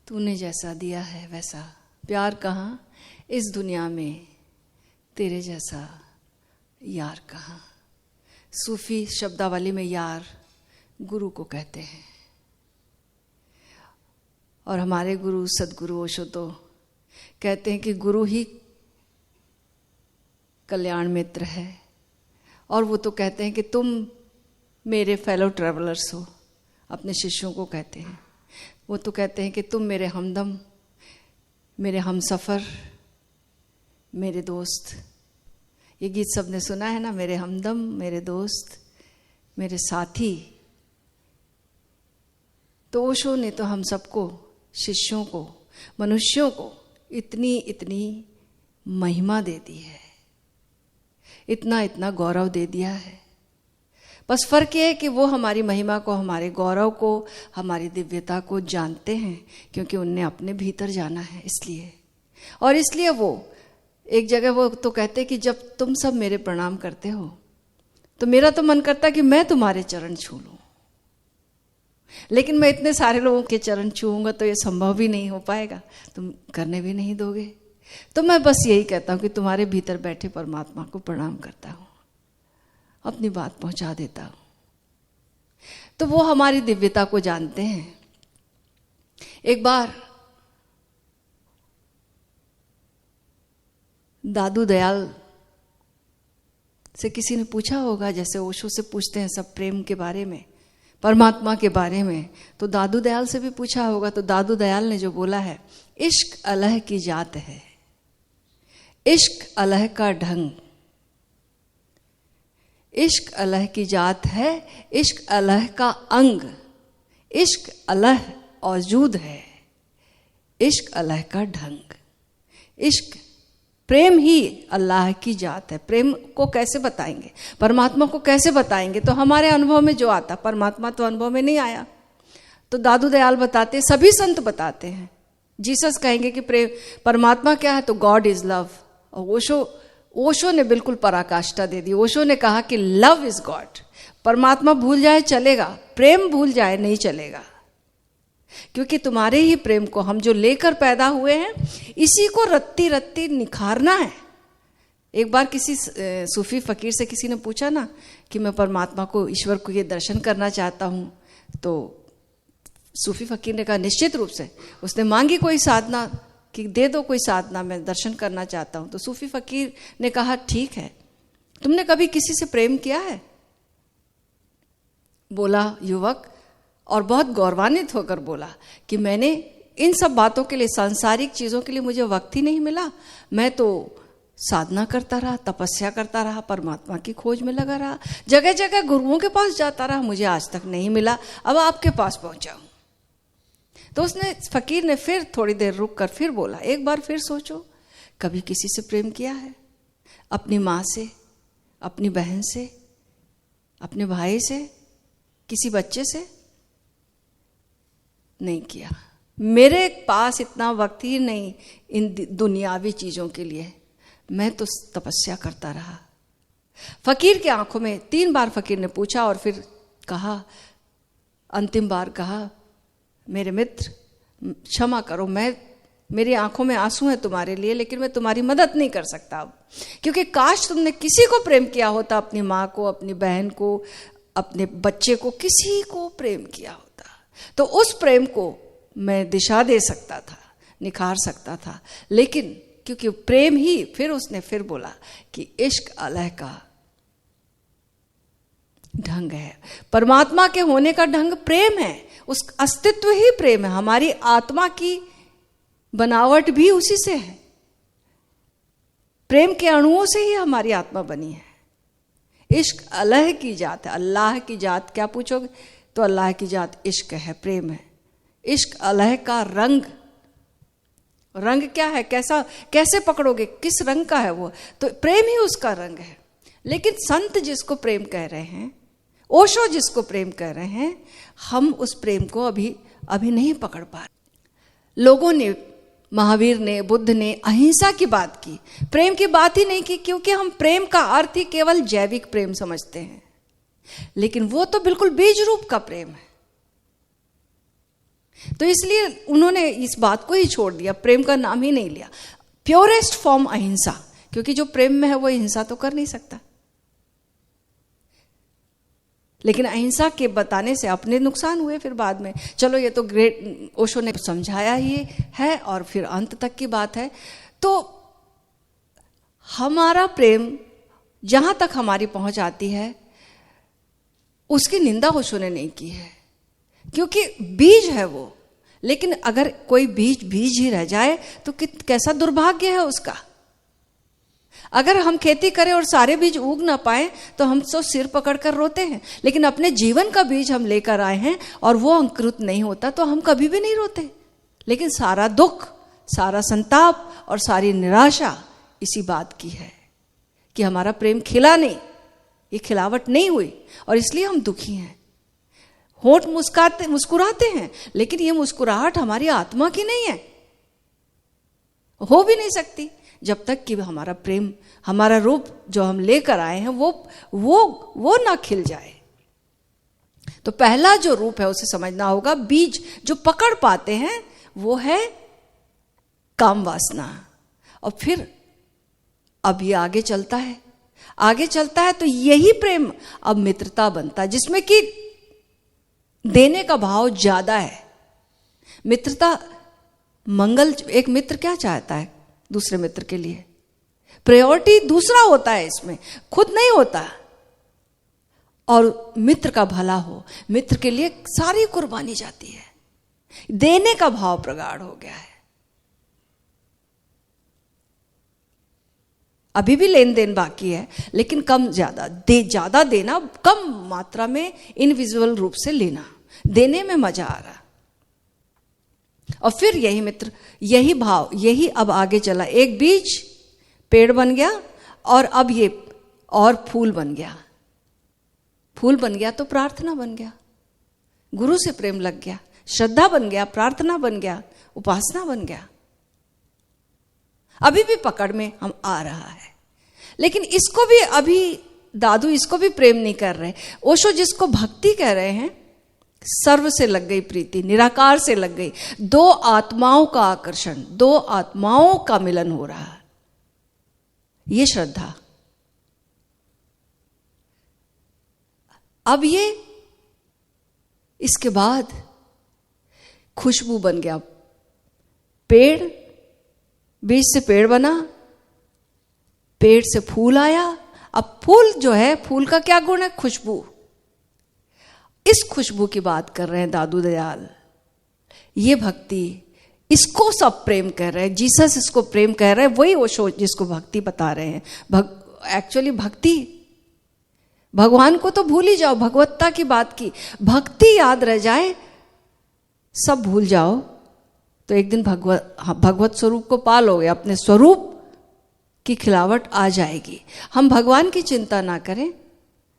तूने जैसा दिया है वैसा प्यार कहाँ इस दुनिया में, तेरे जैसा यार कहाँ। सूफी शब्दावली में यार गुरु को कहते हैं, और हमारे गुरु सदगुरु ओशो तो कहते हैं कि गुरु ही कल्याण मित्र है। और वो तो कहते हैं कि तुम मेरे फेलो ट्रैवलर्स हो, अपने शिष्यों को कहते हैं। वो तो कहते हैं कि तुम मेरे हमदम, मेरे हमसफ़र, मेरे दोस्त। ये गीत सबने सुना है ना, मेरे हमदम, मेरे दोस्त, मेरे साथी। तो ओशो ने तो हम सबको, शिष्यों को, मनुष्यों को इतनी इतनी महिमा दे दी है, इतना इतना गौरव दे दिया है। बस फर्क ये है कि वो हमारी महिमा को, हमारे गौरव को, हमारी दिव्यता को जानते हैं, क्योंकि उनने अपने भीतर जाना है इसलिए। और इसलिए वो एक जगह वो तो कहते कि जब तुम सब मेरे प्रणाम करते हो तो मेरा तो मन करता कि मैं तुम्हारे चरण छू लूं, लेकिन मैं इतने सारे लोगों के चरण छूऊंगा तो ये संभव भी नहीं हो पाएगा, तुम करने भी नहीं दोगे। तो मैं बस यही कहता हूं कि तुम्हारे भीतर बैठे परमात्मा को प्रणाम करता हूं, अपनी बात पहुंचा देता हूं। तो वो हमारी दिव्यता को जानते हैं। एक बार दादू दयाल से किसी ने पूछा होगा, जैसे ओशो से पूछते हैं सब प्रेम के बारे में, परमात्मा के बारे में, तो दादू दयाल से भी पूछा होगा। तो दादू दयाल ने जो बोला है, इश्क अलह की जात है, इश्क अलह का ढंग, इश्क अलह की जात है, इश्क अलह का अंग, इश्क अलह औजूद है, इश्क अलह का ढंग। इश्क, प्रेम ही अल्लाह की जात है। प्रेम को कैसे बताएंगे, परमात्मा को कैसे बताएंगे? तो हमारे अनुभव में जो आता, परमात्मा तो अनुभव में नहीं आया। तो दादू दयाल बताते, सभी संत बताते हैं। जीसस कहेंगे कि प्रेम, परमात्मा क्या है, तो गॉड इज लव। और ओशो ने बिल्कुल पराकाष्ठा दे दी। ओशो ने कहा कि लव इज गॉड। परमात्मा भूल जाए चलेगा, प्रेम भूल जाए नहीं चलेगा, क्योंकि तुम्हारे ही प्रेम को हम जो लेकर पैदा हुए हैं, इसी को रत्ती रत्ती निखारना है। एक बार किसी सूफी फकीर से किसी ने पूछा ना कि मैं परमात्मा को, ईश्वर को ये दर्शन करना चाहता हूं, तो सूफी फकीर ने कहा निश्चित रूप से। उसने मांगी कोई साधना कि दे दो कोई साधना, मैं दर्शन करना चाहता हूं। तो सूफी फकीर ने कहा ठीक है, तुमने कभी किसी से प्रेम किया है? बोला युवक, और बहुत गौरवान्वित होकर बोला कि मैंने इन सब बातों के लिए, सांसारिक चीजों के लिए मुझे वक्त ही नहीं मिला। मैं तो साधना करता रहा, तपस्या करता रहा, परमात्मा की खोज में लगा रहा, जगह जगह गुरुओं के पास जाता रहा, मुझे आज तक नहीं मिला, अब आपके पास पहुंचा हूं। तो उसने, फकीर ने फिर थोड़ी देर रुक कर फिर बोला, एक बार फिर सोचो, कभी किसी से प्रेम किया है? अपनी माँ से, अपनी बहन से, अपने भाई से, किसी बच्चे से? नहीं किया। मेरे पास इतना वक्त ही नहीं इन दुनियावी चीजों के लिए, मैं तो तपस्या करता रहा। फकीर की आंखों में 3 बार फकीर ने पूछा, और फिर कहा, अंतिम बार कहा, मेरे मित्र क्षमा करो, मेरी आंखों में आंसू हैं तुम्हारे लिए, लेकिन मैं तुम्हारी मदद नहीं कर सकता अब, क्योंकि काश तुमने किसी को प्रेम किया होता, अपनी माँ को, अपनी बहन को, अपने बच्चे को, किसी को प्रेम किया होता, तो उस प्रेम को मैं दिशा दे सकता था, निखार सकता था। लेकिन क्योंकि प्रेम ही, फिर उसने फिर बोला कि इश्क अलह का ढंग है। परमात्मा के होने का ढंग प्रेम है, उस अस्तित्व ही प्रेम है। हमारी आत्मा की बनावट भी उसी से है, प्रेम के अणुओं से ही हमारी आत्मा बनी है। इश्क अलह की जात है, अल्लाह की जात क्या पूछोगे, तो अल्लाह की जात इश्क है, प्रेम है। इश्क अलह का रंग, रंग क्या है, कैसा, कैसे पकड़ोगे, किस रंग का है वो, तो प्रेम ही उसका रंग है। लेकिन संत जिसको प्रेम कह रहे हैं, ओशो जिसको प्रेम कह रहे हैं, हम उस प्रेम को अभी नहीं पकड़ पा रहे। लोगों ने, महावीर ने, बुद्ध ने अहिंसा की बात की, प्रेम की बात ही नहीं की, क्योंकि हम प्रेम का अर्थ ही केवल जैविक प्रेम समझते हैं, लेकिन वो तो बिल्कुल बीज रूप का प्रेम है। तो इसलिए उन्होंने इस बात को ही छोड़ दिया, प्रेम का नाम ही नहीं लिया। प्योरेस्ट फॉर्म अहिंसा, क्योंकि जो प्रेम में है वो हिंसा तो कर नहीं सकता। लेकिन अहिंसा के बताने से अपने नुकसान हुए फिर बाद में। चलो ये तो ग्रेट ओशो ने समझाया ही है और फिर अंत तक की बात है। तो हमारा प्रेम जहां तक हमारी पहुंच आती है उसकी निंदा ओशो ने नहीं की है, क्योंकि बीज है वो। लेकिन अगर कोई बीज बीज ही रह जाए तो कैसा दुर्भाग्य है उसका। अगर हम खेती करें और सारे बीज उग ना पाए तो हम तो सिर पकड़कर रोते हैं, लेकिन अपने जीवन का बीज हम लेकर आए हैं और वो अंकुरित नहीं होता तो हम कभी भी नहीं रोते। लेकिन सारा दुख, सारा संताप और सारी निराशा इसी बात की है कि हमारा प्रेम खिला नहीं, ये खिलावट नहीं हुई और इसलिए हम दुखी हैं। होंठ मुस्कुराते हैं, लेकिन ये मुस्कुराहट हमारी आत्मा की नहीं है, हो भी नहीं सकती जब तक कि हमारा प्रेम, हमारा रूप जो हम लेकर आए हैं वो ना खिल जाए। तो पहला जो रूप है उसे समझना होगा। बीज जो पकड़ पाते हैं वो है काम वासना। और फिर अब ये आगे चलता है तो यही प्रेम अब मित्रता बनता है, जिसमें कि देने का भाव ज्यादा है। मित्रता मंगल, एक मित्र क्या चाहता है दूसरे मित्र के लिए? प्रायोरिटी दूसरा होता है, इसमें खुद नहीं होता। और मित्र का भला हो, मित्र के लिए सारी कुर्बानी जाती है। देने का भाव प्रगाढ़ हो गया है। अभी भी लेन देन बाकी है, लेकिन कम ज्यादा देना, कम मात्रा में इनविजिबल रूप से लेना, देने में मजा आ रहा। और फिर यही मित्र, यही भाव, यही अब आगे चला। एक बीज पेड़ बन गया और अब ये और फूल बन गया। फूल बन गया तो प्रार्थना बन गया, गुरु से प्रेम लग गया, श्रद्धा बन गया, प्रार्थना बन गया, उपासना बन गया। अभी भी पकड़ में हम आ रहा है, लेकिन इसको भी अभी दादू इसको भी प्रेम नहीं कर रहे। ओशो जिसको भक्ति कह रहे हैं, सर्व से लग गई प्रीति, निराकार से लग गई, दो आत्माओं का आकर्षण, दो आत्माओं का मिलन हो रहा है, ये श्रद्धा। अब ये इसके बाद खुशबू बन गया। पेड़, बीज से पेड़ बना, पेड़ से फूल आया। अब फूल जो है, फूल का क्या गुण है? खुशबू। इस खुशबू की बात कर रहे हैं दादू दयाल। ये भक्ति, इसको सब प्रेम कर रहे हैं, जीसस इसको प्रेम कह रहे हैं, वही ओशो जिसको भक्ति बता रहे हैं। एक्चुअली भक्ति, भगवान को तो भूल ही जाओ, भगवत्ता की बात की, भक्ति याद रह जाए, सब भूल जाओ तो एक दिन भगवत स्वरूप को पालोगे, अपने स्वरूप की खिलावट आ जाएगी। हम भगवान की चिंता ना करें,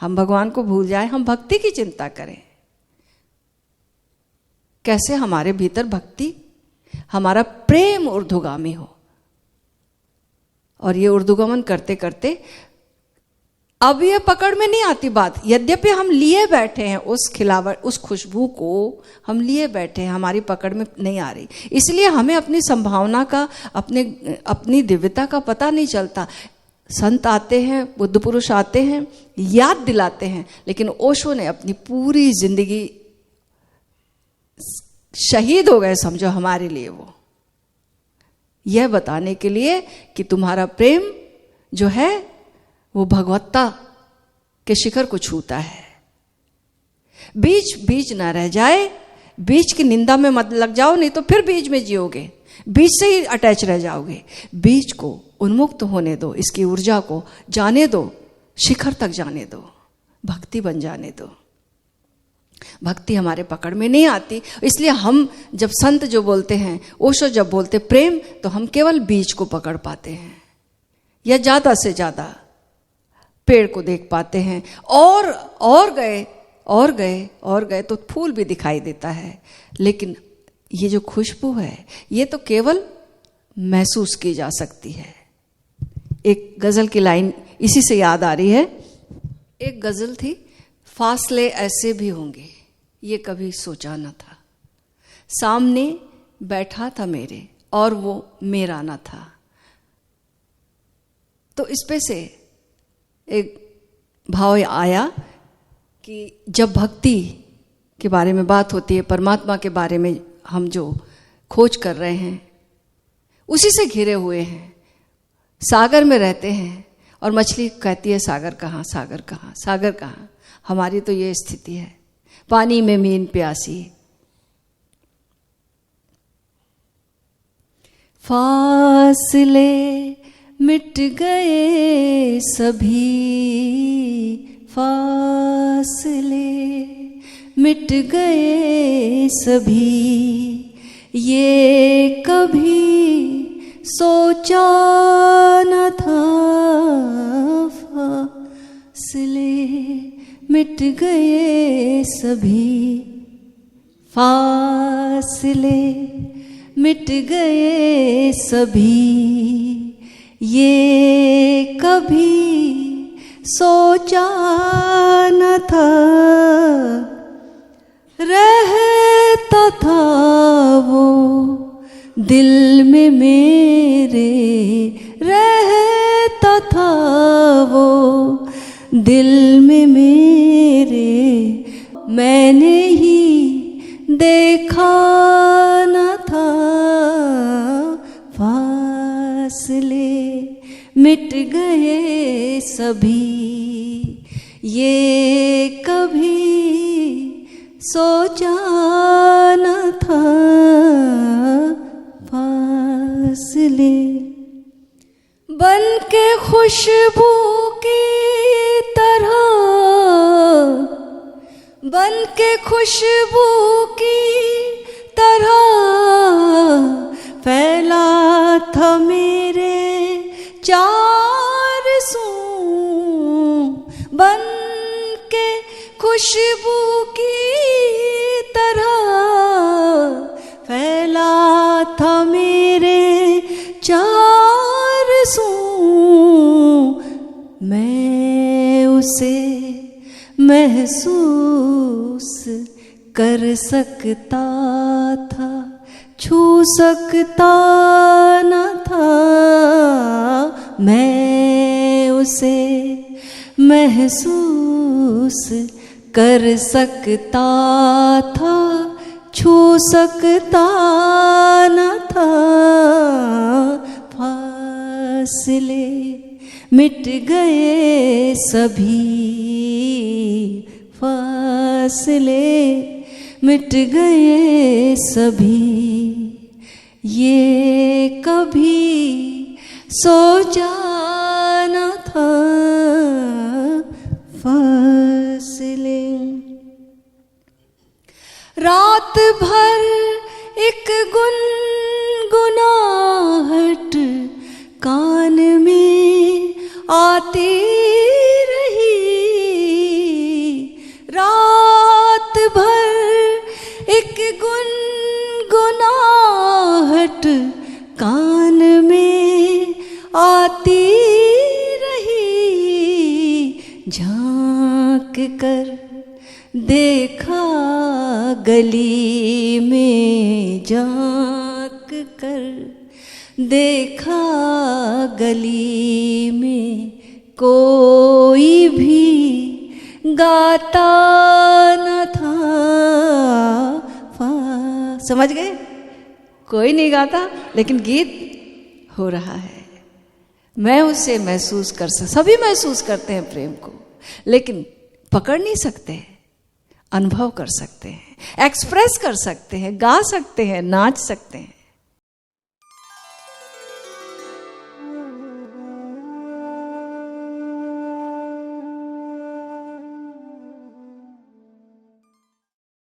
हम भगवान को भूल जाए, हम भक्ति की चिंता करें। कैसे हमारे भीतर भक्ति, हमारा प्रेम ऊर्ध्वगामी हो। और ये ऊर्ध्वगमन करते करते अब ये पकड़ में नहीं आती बात। यद्यपि हम लिए बैठे हैं उस खिलावट, उस खुशबू को हम लिए बैठे हैं, हमारी पकड़ में नहीं आ रही। इसलिए हमें अपनी संभावना का, अपनी दिव्यता का पता नहीं चलता। संत आते हैं, बुद्ध पुरुष आते हैं, याद दिलाते हैं, लेकिन ओशो ने अपनी पूरी जिंदगी शहीद हो गए समझो हमारे लिए, वो यह बताने के लिए कि तुम्हारा प्रेम जो है वो भगवत्ता के शिखर को छूता है। बीज बीज ना रह जाए, बीज की निंदा में मत लग जाओ, नहीं तो फिर बीज में जियोगे, बीज से ही अटैच रह जाओगे। बीज को उन्मुक्त होने दो, इसकी ऊर्जा को जाने दो, शिखर तक जाने दो, भक्ति बन जाने दो। भक्ति हमारे पकड़ में नहीं आती, इसलिए हम जब संत जो बोलते हैं, ओशो जब बोलते प्रेम, तो हम केवल बीज को पकड़ पाते हैं या ज्यादा से ज्यादा पेड़ को देख पाते हैं। और गए तो फूल भी दिखाई देता है, लेकिन ये जो खुशबू है ये तो केवल महसूस की जा सकती है। एक गजल की लाइन इसी से याद आ रही है। एक गजल थी, फासले ऐसे भी होंगे ये कभी सोचा न था, सामने बैठा था मेरे और वो मेरा न था। तो इस पे से एक भाव आया कि जब भक्ति के बारे में बात होती है, परमात्मा के बारे में हम जो खोज कर रहे हैं, उसी से घिरे हुए हैं, सागर में रहते हैं और मछली कहती है सागर कहाँ, सागर कहाँ, सागर कहाँ। हमारी तो ये स्थिति है, पानी में मीन प्यासी। फासले मिट गए सभी, फासले मिट गए सभी, ये कभी सोचा न था। फासले मिट गए सभी, फासले मिट गए सभी, ये कभी सोचा न था। रहता था वो दिल में मेरे, रहता था वो दिल में मेरे, मैंने ही देखा न था। फासले मिट गए सभी, ये कभी सोचा न था। फासले बन के खुशबू की तरह, बन के खुशबू की तरह फैला था मेरे चार सू। बन के खुशबू की तरह फैला था मेरे चार सू। मैं उसे महसूस कर सकता था, छू सकता न था। मैं उसे महसूस कर सकता था, छू सकता न था। फासले मिट गए सभी, फासले मिट गए सभी, ये कभी सोचा न था। फासले रात भर एक गुनगुनाहट कान में आती रही। रात भर एक गुनगुनाहट कान में आती रही। झांक कर देखा गली में, झांक कर देखा गली में, कोई भी गाता न था। समझ गए? कोई नहीं गाता लेकिन गीत हो रहा है। मैं उसे महसूस कर सकता, सभी महसूस करते हैं प्रेम को, लेकिन पकड़ नहीं सकते, अनुभव कर सकते हैं, एक्सप्रेस कर सकते हैं, गा सकते हैं, नाच सकते हैं।